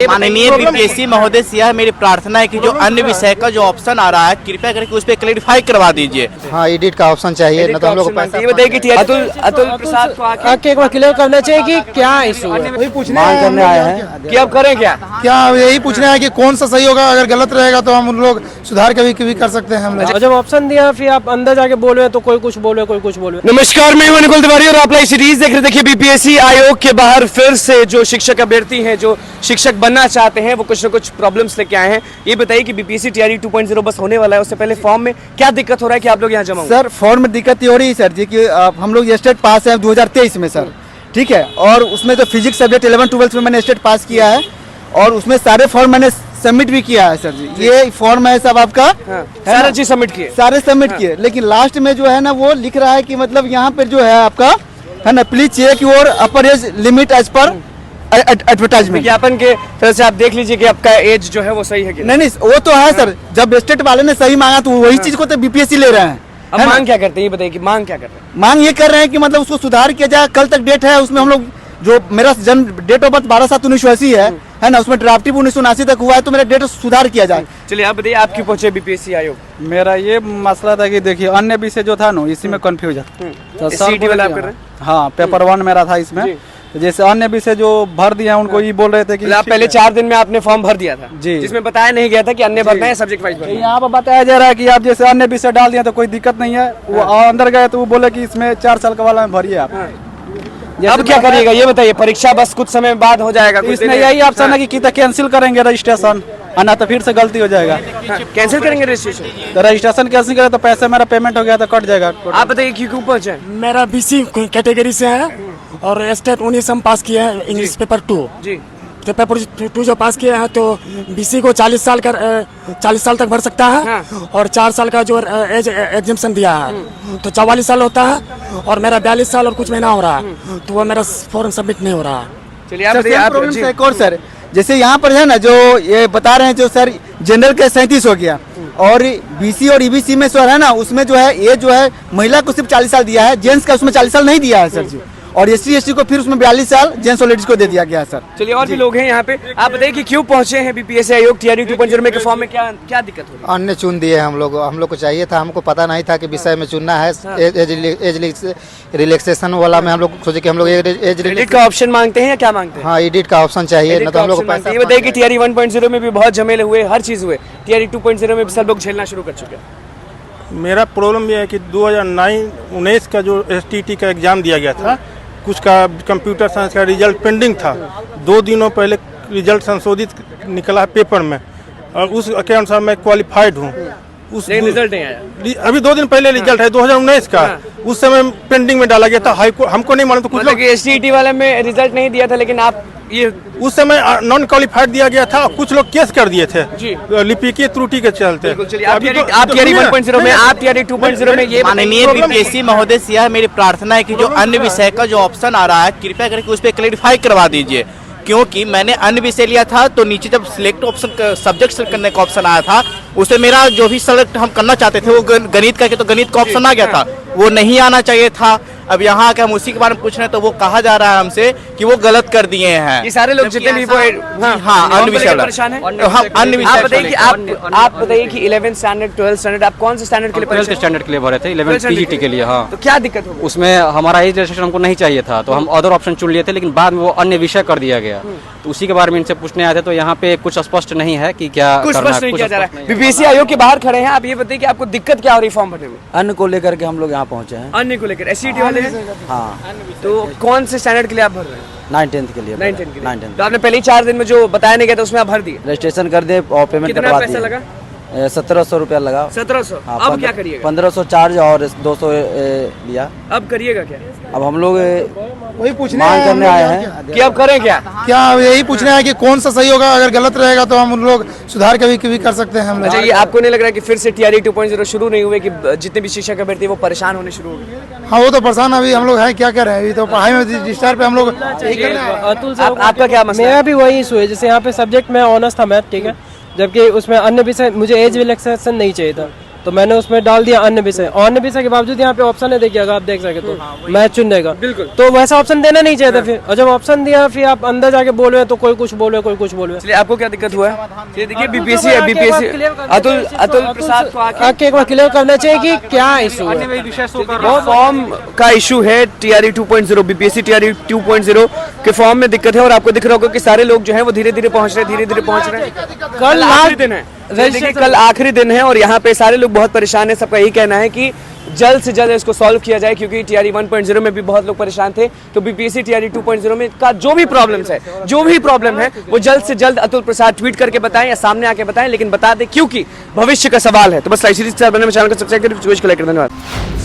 माननीय बीपीएससी महोदय से यह मेरी प्रार्थना है कि जो अन्य विषय का जो ऑप्शन आ रहा है कृपया करके उस पर क्लैरिफाई करवा दीजिए। हाँ, एडिट का ऑप्शन चाहिए, न तो हम लोग को पैसा। ये बताइए कि अतुल प्रसाद को आके एक बार क्लियर करना चाहिए कि क्या इशू है। वही पूछने करने आए हैं कि अब करें क्या यही पूछना है कि कौन सा सही होगा। अगर गलत रहेगा तो हम लोग सुधार कभी कर सकते हैं हम लोग। जब ऑप्शन दिया फिर आप अंदर जाके बोल रहे तो कोई कुछ बोल रहे कोई कुछ बोल रहे। नमस्कार, मैं हूं निकुल तिवारी और आप लाइव सीरीज देख रहे। देखिए, बीपीएससी आयोग के बाहर फिर से जो शिक्षक अभ्यर्थी हैं, जो शिक्षक बनना चाहते हैं, वो कुछ न कुछ प्रॉब्लम्स लेके आए हैं। ये बताइए कि बीपीएससी टीआरई 2.0 बस होने वाला है, उससे पहले फॉर्म में क्या दिक्कत हो रहा है कि आप लोग यहाँ जमा हो? सर, फॉर्म में दिक्कत ये हो रही है सर जी कि हम लोग स्टेट पास है 2023 में सर, ठीक है। और उसमें जो फिजिक्स सब्जेक्ट 11-12 में मैंने स्टेट पास किया है और उसमें सारे फॉर्म मैंने सबमिट भी किया है सर जी। ये फॉर्म है सब आपका, सारा चीज सबमिट किए, सारे सबमिट किए। लेकिन लास्ट में जो है ना वो लिख रहा है कि मतलब यहाँ पर जो है आपका है ना, please check your upper age limit age पर एडवर्टाइजमेंट। विज्ञापन के तरह से आप देख लीजिए कि आपका एज जो है वो सही है कि नहीं, वो तो है सर। जब स्टेट वाले ने सही मांगा तो वही चीज को तो बीपीएससी ले रहे हैं। अब मांग क्या करते हैं ये बताइए कि मांग क्या कर रहे हैं? मांग ये कर रहे हैं कि मतलब उसको सुधार किया जाए। कल तक डेट है, उसमें हम लोग जो मेरा जन्म डेट ऑफ बर्थ 12/7/1980 है ना, उसमें ड्राफ्टिंग 1979 तक हुआ है, तो मेरा डेट सुधार किया जाए। चलिए आप बताइए, आप क्यों पहुंचे बीपीएससी आयोग? मेरा ये मसला था कि देखिए अन्य विषय जो था ना इसी में कंफ्यूज है। तो सीटी वाला आप कर रहे हैं? हाँ, पेपर 1 मेरा था इसमें। तो जैसे अन्य विषय जो भर दिए हैं उनको ये बोल रहे थे कि आप पहले 4 दिन में आपने फॉर्म भर दिया था जी, जिसमें बताया नहीं गया था कि अन्य भरना है, सब्जेक्ट वाइज भरना है। यहाँ पर बताया जा रहा है कि आप जैसे अन्य विषय डाल दिए तो कोई दिक्कत नहीं है। वो अंदर गए तो वो बोले कि इसमें 4 साल का वाला में भरिए आप। अब क्या करिएगा ये बताइए? परीक्षा बस कुछ समय बाद हो जाएगा, इसमें यही ऑप्शन है कि कैंसिल करेंगे रजिस्ट्रेशन, ना तो फिर से गलती हो जाएगा। कैंसिल करेंगे रजिस्ट्रेशन? तो रजिस्ट्रेशन कैंसिल करें तो पैसे मेरा पेमेंट हो गया तो कट जाएगा। आप बताइए क्यों पहुंचे? मेरा बीसी कैटेगरी से है और स्टेट 19 हम पास किए हैं, इंग्लिश पेपर 2 जी। तो पेपर 2 जो पास किया है तो बीसी को 40 साल तक भर सकता है और 4 साल का जो एज एग्जाम्पशन दिया है तो 44 साल होता है और मेरा 42 साल और कुछ महीना हो रहा है, तो वो मेरा फॉर्म सबमिट नहीं हो रहा है। चलिए आप बताइए। एक और सर, जैसे यहाँ पर है ना जो ये बता रहे हैं जो सर जनरल का 37 हो गया और बीसी और ईबीसी में सर है ना, उसमें जो है ये जो है महिला को सिर्फ 40 साल दिया है, जेंट्स का उसमें 40 साल नहीं दिया है सर जी। और SC/ST को फिर उसमें 42 साल जेंट्स और लेडीज को दे दिया गया है सर। चलिए और भी लोग हैं यहाँ पे, आप बताइए कि क्यों पहुंचे हैं बीपीएससी आयोग टीआरई 2.0 में के फॉर्म में? क्या दिक्कत हो रही है? अन्य चुन दिए हम लोग को चाहिए था, हमको पता नहीं था कि विषय में चुनना है। एज रिलैक्सेशन वाला में हम लोग सोचे कि हम लोग एडिट का ऑप्शन मांगते हैं या क्या मांगते हैं? हाँ, एडिट का ऑप्शन चाहिए, न तो हम लोग को पैसा। ये बताइए कि टीआरई 1.0 में भी बहुत झमेले हुए, हर चीज हुए, टीआरई 2.0 में भी सब लोग झेलना शुरू कर चुके हैं। मेरा प्रॉब्लम यह है कि 2019 का जो STT का एग्ज़ाम दिया गया था, कुछ का कंप्यूटर साइंस का रिजल्ट पेंडिंग था। 2 दिनों पहले रिजल्ट संशोधित निकला है पेपर में और उस के अनुसार मैं क्वालिफाइड हूँ। उस रिजल्ट नहीं आया अभी 2 दिन पहले रिजल्ट है 2019 का। उस समय पेंडिंग में डाला गया था, हमको नहीं मालूम तो कुछ मतलब कि STT वाले में रिजल्ट नहीं दिया था, लेकिन आप ये उस समय नॉन क्वालिफाइड दिया गया था। कुछ लोग केस कर दिए थे लिपिकीय त्रुटि के चलते। आप टीआरई 1.0 में, आप टीआरई 2.0 में ये माननीय बीपीएससी महोदय से यह मेरी प्रार्थना है कि जो अन्य विषय का जो ऑप्शन आ रहा है कृपया करके उस पर क्लैरिफाई करवा दीजिए। क्योंकि मैंने अन्य विषय लिया था तो नीचे जब सिलेक्ट ऑप्शन सब्जेक्ट सेलेक्ट करने का ऑप्शन आया था, उससे मेरा जो भी सेलेक्ट हम करना चाहते थे वो गणित का, तो गणित का ऑप्शन आ गया था, वो नहीं आना चाहिए था। अब यहाँ के हम उसी के बारे में पूछ रहे हैं तो वो कहा जा रहा है हमसे कि वो गलत कर दिए हैं। ये सारे लोग जितने भी अन्य विषय परेशान है। अन्य विषय आप बताइए कि 11th स्टैंडर्ड 12th स्टैंडर्ड आप कौन से स्टैंडर्ड के लिए? 12th स्टैंडर्ड के लिए भरे थे, 11th PGT के लिए। हाँ, तो क्या दिक्कत होगी? उसमें हमारा एज रजिस्ट्रेशन हमको नहीं चाहिए था तो हम अदर ऑप्शन चुन लिए थे, लेकिन बाद में वो अन्य विषय कर दिया गया। तो उसी के बारे में इनसे पूछने आए थे, तो यहाँ पे कुछ स्पष्ट नहीं है कि क्या करना है। बीपीएससी आयोग के बाहर खड़े हैं, आप ये बताइए कि आपको दिक्कत क्या हो रही फॉर्म भरने में? अन्य को लेकर के हम लोग यहाँ पहुँचे हैं। अन्य को लेकर SCT वाले हैं? हाँ। तो कौन से स्टैंडर्ड के लिए आप भर रहे हैं? 9th के लिए। 9th के लिए। तो आपने पहले 4 दिन में जो बताया नहीं गया था उसमें आप भर दिए? रजिस्ट्रेशन कर दे और पेमेंट कितना पैसा लगा? 1700 रुपया लगा। 1700। अब क्या करिएगा? 1500 चार्ज और 200 लिया। अब करिएगा क्या? अब हम लोग वही पूछने मांग करने आए हैं कि अब करें क्या? यही पूछना है कि कौन सा सही होगा। अगर गलत रहेगा तो हम लोग सुधार कभी कर सकते हैं हम लोग। अच्छा, ये आपको नहीं लग रहा कि फिर से टीआरई 2.0 शुरू नहीं हुए कि जितने भी शिक्षक अभ्यर्थी वो परेशान होने शुरू हो गए? हाँ, वो तो परेशान अभी हम लोग हैं, क्या कर रहे हैं, अभी तो पढ़ाई में डिस्टर्ब पे हम लोग। अतुल साहब आपका क्या मसला? मेरा भी वही इशू है, जैसे यहाँ पे सब्जेक्ट में ऑनर्स था मैथ, ठीक है, जबकि उसमें अन्य विषय मुझे एज रिलैक्सेशन नहीं चाहिए था, तो मैंने उसमें डाल दिया अन्य विषय, और अन्य विषय के बावजूद यहाँ पे ऑप्शन है, देखिए अगर आप देख सके तो मैथ चुनने का, बिल्कुल। तो वैसा ऑप्शन देना नहीं चाहिए था फिर, और जब ऑप्शन दिया फिर आप अंदर जाके बोल रहे हैं तो कोई कुछ बोल रहे, कोई कुछ बोल रहे। इसलिए आपको क्या दिक्कत हुआ है? ये देखिए बीपीएससी अतुल प्रसाद को आके एक बार क्लियर करना चाहिए कि क्या इशू है। फॉर्म का इशू है टीआरई 2.0, बीपीएससी टीआरई 2.0 के फॉर्म में दिक्कत है, और आपको दिख रहा होगा कि सारे लोग जो हैं वो धीरे धीरे पहुंच रहे हैं। कल आखिरी दिन है, देखिए कल आखिरी दिन है, और यहाँ पे सारे लोग बहुत परेशान है। सबका यही कहना है कि जल्द से जल्द इसको सॉल्व किया जाए, क्योंकि टीआरई 1.0 में भी बहुत लोग परेशान थे। तो बीपीएससी टीआरई 2.0 में का जो भी प्रॉब्लम है वो जल्द से जल्द अतुल प्रसाद ट्वीट करके बताएं या सामने आके बताएं, लेकिन बता दें क्योंकि भविष्य का सवाल है। तो बस लाइव सीरीज बनने में चैनल को सब्सक्राइब करें। धन्यवाद।